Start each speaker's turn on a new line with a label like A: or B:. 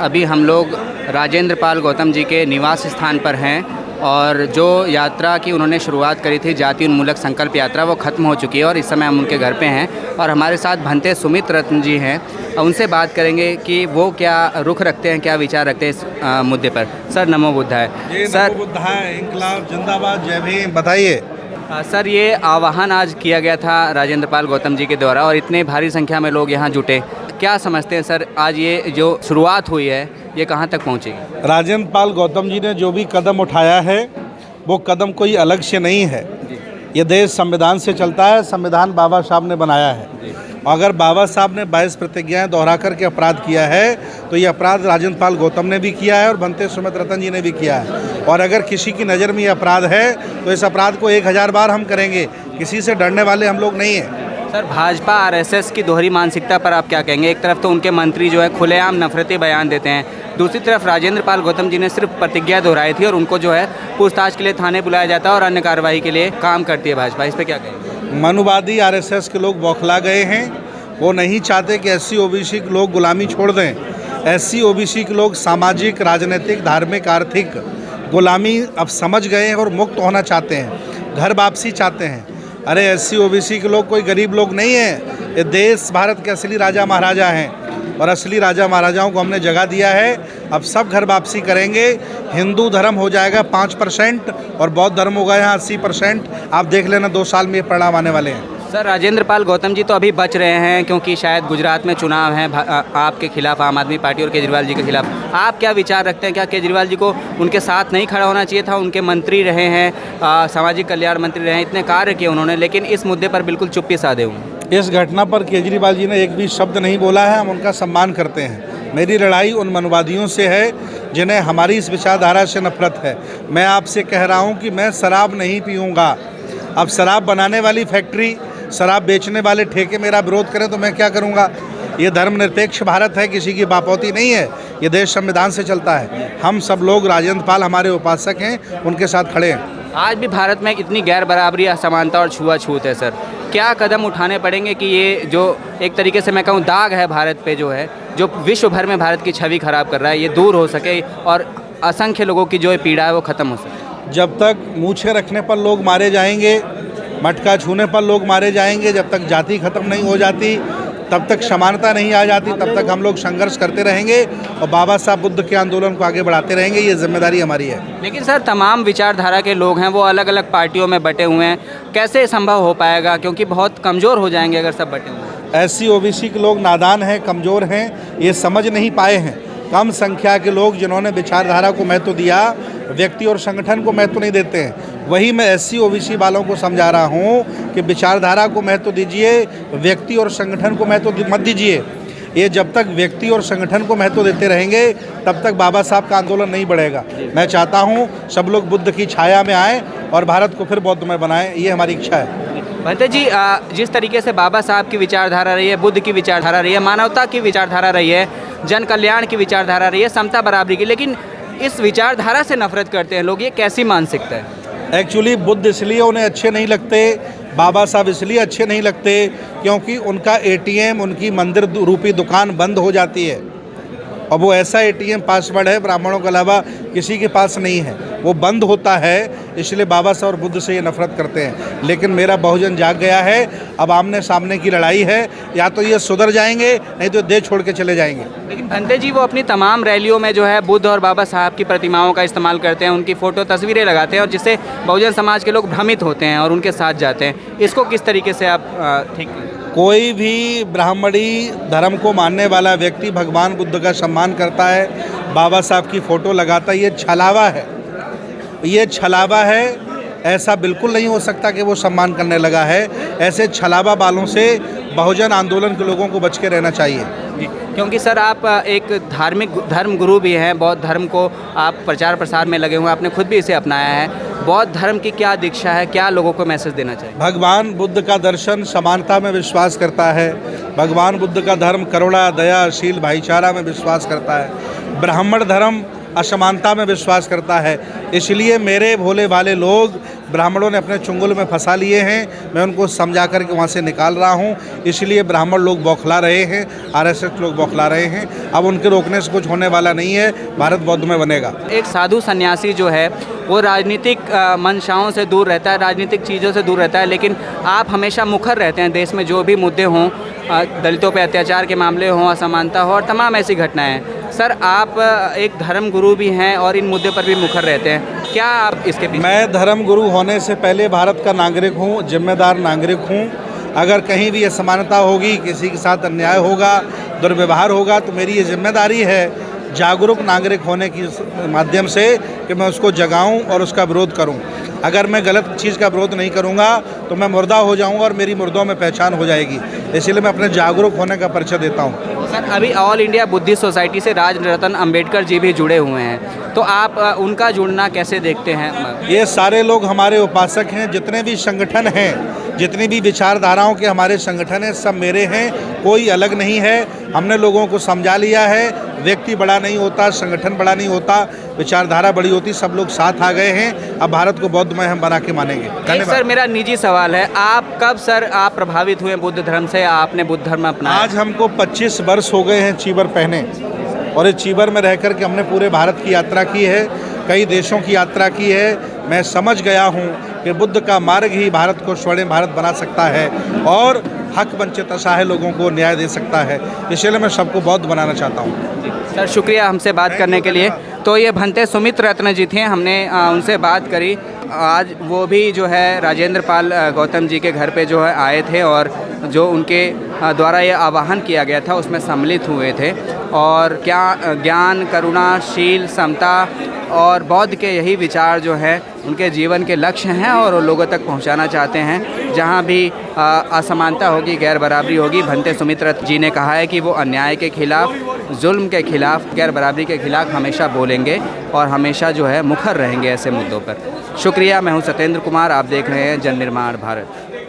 A: अभी हम लोग राजेंद्र पाल गौतम जी के निवास स्थान पर हैं और जो यात्रा की उन्होंने शुरुआत करी थी जाति उन्मूलक संकल्प यात्रा वो ख़त्म हो चुकी है और इस समय हम उनके घर पे हैं और हमारे साथ भंते सुमित रत्न जी हैं। उनसे बात करेंगे कि वो क्या रुख रखते हैं, क्या विचार रखते हैं इस मुद्दे पर। सर नमो बुद्धाय।
B: सर नमो बुद्धाय, इंकलाब जिंदाबाद, जय भीम। बताइए
A: सर, ये आह्वान आज किया गया था राजेंद्र पाल गौतम जी के द्वारा और इतने भारी संख्या में लोग यहाँ जुटे, क्या समझते हैं सर आज ये जो शुरुआत हुई है ये कहाँ तक पहुँचेगी? राजेंद्र
B: पाल गौतम जी ने जो भी कदम उठाया है वो कदम कोई अलग से नहीं है। ये देश संविधान से चलता है, संविधान बाबा साहब ने बनाया है। अगर बाबा साहब ने 22 प्रतिज्ञाएं दोहरा करके अपराध किया है तो ये अपराध राजेंद्र पाल गौतम ने भी किया है और भंते सुमित रतन जी ने भी किया है। और अगर किसी की नज़र में ये अपराध है तो इस अपराध को 1000 बार हम करेंगे, किसी से डरने वाले हम लोग नहीं हैं।
A: सर, भाजपा आरएसएस की दोहरी मानसिकता पर आप क्या कहेंगे? एक तरफ तो उनके मंत्री जो है खुलेआम नफरती बयान देते हैं, दूसरी तरफ राजेंद्र पाल गौतम जी ने सिर्फ प्रतिज्ञा दोहराई थी और उनको जो है पूछताछ के लिए थाने बुलाया जाता है और अन्य कार्रवाई के लिए काम करती है भाजपा। इस पर क्या कहेंगे?
B: मनुवादी आरएसएस के लोग बौखला गए हैं। वो नहीं चाहते कि एससी ओबीसी के लोग गुलामी छोड़ दें। एससी ओबीसी के लोग सामाजिक, राजनीतिक, धार्मिक, आर्थिक गुलामी अब समझ गए हैं और मुक्त होना चाहते हैं, घर वापसी चाहते हैं। अरे एससी ओबीसी के लोग कोई गरीब लोग नहीं हैं। ये देश भारत के असली राजा महाराजा हैं और असली राजा महाराजाओं को हमने जगह दिया है। अब सब घर वापसी करेंगे। हिंदू धर्म हो जाएगा 5% और बौद्ध धर्म होगा यहाँ 80%। आप देख लेना 2 साल में ये परिणाम आने वाले हैं।
A: सर, राजेंद्र पाल गौतम जी तो अभी बच रहे हैं क्योंकि शायद गुजरात में चुनाव हैं आपके खिलाफ, आम आदमी पार्टी और केजरीवाल जी के खिलाफ। आप क्या विचार रखते हैं? क्या केजरीवाल जी को उनके साथ नहीं खड़ा होना चाहिए था? उनके मंत्री रहे हैं, सामाजिक कल्याण मंत्री रहे हैं, इतने कार्य किए उन्होंने, लेकिन इस मुद्दे पर बिल्कुल चुप्पी साधे हुए।
B: इस घटना पर केजरीवाल जी ने एक भी शब्द नहीं बोला है। हम उनका सम्मान करते हैं। मेरी लड़ाई उन मनवादियों से है जिन्हें हमारी इस विचारधारा से नफरत है। मैं आपसे कह रहा हूँ कि मैं शराब नहीं पीऊँगा। अब शराब बनाने वाली फैक्ट्री, शराब बेचने वाले ठेके मेरा विरोध करें तो मैं क्या करूंगा? ये धर्मनिरपेक्ष भारत है, किसी की बापौती नहीं है। ये देश संविधान से चलता है। हम सब लोग, राजेंद्र पाल हमारे उपासक हैं, उनके साथ खड़े हैं।
A: आज भी भारत में इतनी गैर बराबरी, असमानता और छुआछूत है सर, क्या कदम उठाने पड़ेंगे कि ये जो एक तरीके से मैं कहूँ दाग है भारत पे, जो है जो विश्व भर में भारत की छवि खराब कर रहा है, ये दूर हो सके और असंख्य लोगों की जो पीड़ा है वो ख़त्म हो सके?
B: जब तक मूछें रखने पर लोग मारे जाएंगे, मटका छूने पर लोग मारे जाएंगे, जब तक जाति खत्म नहीं हो जाती, तब तक समानता नहीं आ जाती, तब तक हम लोग संघर्ष करते रहेंगे और बाबा साहब बुद्ध के आंदोलन को आगे बढ़ाते रहेंगे। ये जिम्मेदारी हमारी है।
A: लेकिन सर, तमाम विचारधारा के लोग हैं वो अलग अलग पार्टियों में बटे हुए हैं, कैसे संभव हो पाएगा? क्योंकि बहुत कमज़ोर हो जाएंगे अगर सब बटे हुए हैं।
B: एससी ओबीसी के लोग नादान हैं, कमज़ोर हैं, ये समझ नहीं पाए हैं। कम संख्या के लोग जिन्होंने विचारधारा को महत्व दिया, व्यक्ति और संगठन को महत्व नहीं देते हैं। वही मैं एससी ओबीसी वालों को समझा रहा हूँ कि विचारधारा को महत्व दीजिए, व्यक्ति और संगठन को महत्व मत दीजिए। ये जब तक व्यक्ति और संगठन को महत्व देते रहेंगे तब तक बाबा साहब का आंदोलन नहीं बढ़ेगा। मैं चाहता हूँ सब लोग बुद्ध की छाया में आएँ और भारत को फिर बौद्धमय बनाएं, ये हमारी इच्छा है।
A: भंते जी, जिस तरीके से बाबा साहब की विचारधारा रही है, बुद्ध की विचारधारा रही है, मानवता की विचारधारा रही है, जन कल्याण की विचारधारा रही है, समता बराबरी की, लेकिन इस विचारधारा से नफरत करते हैं लोग, ये कैसी मानसिकता है?
B: एक्चुअली बुद्ध इसलिए उन्हें अच्छे नहीं लगते, बाबा साहब इसलिए अच्छे नहीं लगते क्योंकि उनका एटीएम, उनकी मंदिर रूपी दुकान बंद हो जाती है और वो ऐसा एटीएम पासवर्ड है ब्राह्मणों के अलावा किसी के पास नहीं है, वो बंद होता है। इसलिए बाबा साहब और बुद्ध से ये नफरत करते हैं। लेकिन मेरा बहुजन जाग गया है। अब आमने सामने की लड़ाई है, या तो ये सुधर जाएंगे नहीं तो देश छोड़ के चले जाएंगे।
A: लेकिन भंते जी, वो अपनी तमाम रैलियों में जो है बुद्ध और बाबा साहब की प्रतिमाओं का इस्तेमाल करते हैं, उनकी फ़ोटो तस्वीरें लगाते हैं और जिससे बहुजन समाज के लोग भ्रमित होते हैं और उनके साथ जाते हैं। इसको किस तरीके से आप ठीक?
B: कोई भी ब्राह्मणी धर्म को मानने वाला व्यक्ति भगवान बुद्ध का सम्मान करता है, बाबा साहब की फ़ोटो लगाता है, ये छलावा है, ये छलावा है। ऐसा बिल्कुल नहीं हो सकता कि वो सम्मान करने लगा है। ऐसे छलावा वालों से बहुजन आंदोलन के लोगों को बच के रहना चाहिए।
A: क्योंकि सर, आप एक धार्मिक धर्म गुरु भी हैं, बौद्ध धर्म को आप प्रचार प्रसार में लगे हुए हैं, आपने खुद भी इसे अपनाया है। बौद्ध धर्म की क्या दीक्षा है, क्या लोगों को मैसेज देना चाहिए?
B: भगवान बुद्ध का दर्शन समानता में विश्वास करता है। भगवान बुद्ध का धर्म करुणा, दया, शील, भाईचारा में विश्वास करता है। ब्राह्मण धर्म असमानता में विश्वास करता है। इसलिए मेरे भोले भाले लोग ब्राह्मणों ने अपने चुंगल में फंसा लिए हैं, मैं उनको समझा कर के वहाँ से निकाल रहा हूँ। इसलिए ब्राह्मण लोग बौखला रहे हैं, आरएसएस लोग बौखला रहे हैं। अब उनके रोकने से कुछ होने वाला नहीं है, भारत बौद्ध में बनेगा।
A: एक साधु सन्यासी जो है वो राजनीतिक मंशाओं से दूर रहता है, राजनीतिक चीज़ों से दूर रहता है, लेकिन आप हमेशा मुखर रहते हैं देश में जो भी मुद्दे हों, दलितों पे अत्याचार के मामले हों, असमानता हो और तमाम ऐसी घटनाएं। सर, आप एक धर्म गुरु भी हैं और इन मुद्दे पर भी मुखर रहते हैं, क्या आप इसके पीछे?
B: मैं धर्म गुरु होने से पहले भारत का नागरिक हूँ, जिम्मेदार नागरिक हूँ। अगर कहीं भी असमानता होगी, किसी के साथ अन्याय होगा, दुर्व्यवहार होगा, तो मेरी ये जिम्मेदारी है जागरूक नागरिक होने की माध्यम से कि मैं उसको जगाऊं और उसका विरोध करूं। अगर मैं गलत चीज़ का विरोध नहीं करूंगा तो मैं मुर्दा हो जाऊंगा और मेरी मुर्दों में पहचान हो जाएगी। इसलिए मैं अपने जागरूक होने का परिचय देता हूं।
A: सर, अभी ऑल इंडिया बुद्धिस्ट सोसाइटी से राज रतन अंबेडकर जी भी जुड़े हुए हैं, तो आप उनका जुड़ना कैसे देखते हैं?
B: ये सारे लोग हमारे उपासक हैं। जितने भी संगठन हैं, जितनी भी विचारधाराओं के हमारे संगठन हैं, सब मेरे हैं, कोई अलग नहीं है। हमने लोगों को समझा लिया है, व्यक्ति बड़ा नहीं होता, संगठन बड़ा नहीं होता, विचारधारा बड़ी होती। सब लोग साथ आ गए हैं, अब भारत को बौद्धमय हम बना के मानेंगे।
A: एक सर, मेरा निजी सवाल है, आप कब सर आप प्रभावित हुए बुद्ध धर्म से, आपने बुद्ध धर्म अपनाया?
B: आज हमको 25 वर्ष हो गए हैं चीवर पहने, और इस चीवर में रह कर के हमने पूरे भारत की यात्रा की है, कई देशों की यात्रा की है। मैं समझ गया हूँ कि बुद्ध का मार्ग ही भारत को स्वर्णिम भारत बना सकता है और हक वंचित असहाय लोगों को न्याय दे सकता है। इसलिए मैं सबको बौद्ध बनाना चाहता हूँ।
A: सर, शुक्रिया हमसे बात करने के लिए। तो ये भंते सुमित रत्न जी थे, हमने उनसे बात करी। आज वो भी जो है राजेंद्र पाल गौतम जी के घर पे जो है आए थे और जो उनके द्वारा ये आह्वान किया गया था उसमें सम्मिलित हुए थे। और क्या ज्ञान, करुणा, शील, समता और बौद्ध के यही विचार जो हैं उनके जीवन के लक्ष्य हैं और वो लोगों तक पहुंचाना चाहते हैं। जहां भी असमानता होगी, गैर बराबरी होगी, भंते सुमित रत्न जी ने कहा है कि वो अन्याय के खिलाफ, जुल्म के खिलाफ, गैर बराबरी के खिलाफ हमेशा बोलेंगे और हमेशा जो है मुखर रहेंगे ऐसे मुद्दों पर। शुक्रिया, मैं हूं सत्येंद्र कुमार, आप देख रहे हैं जन निर्माण भारत।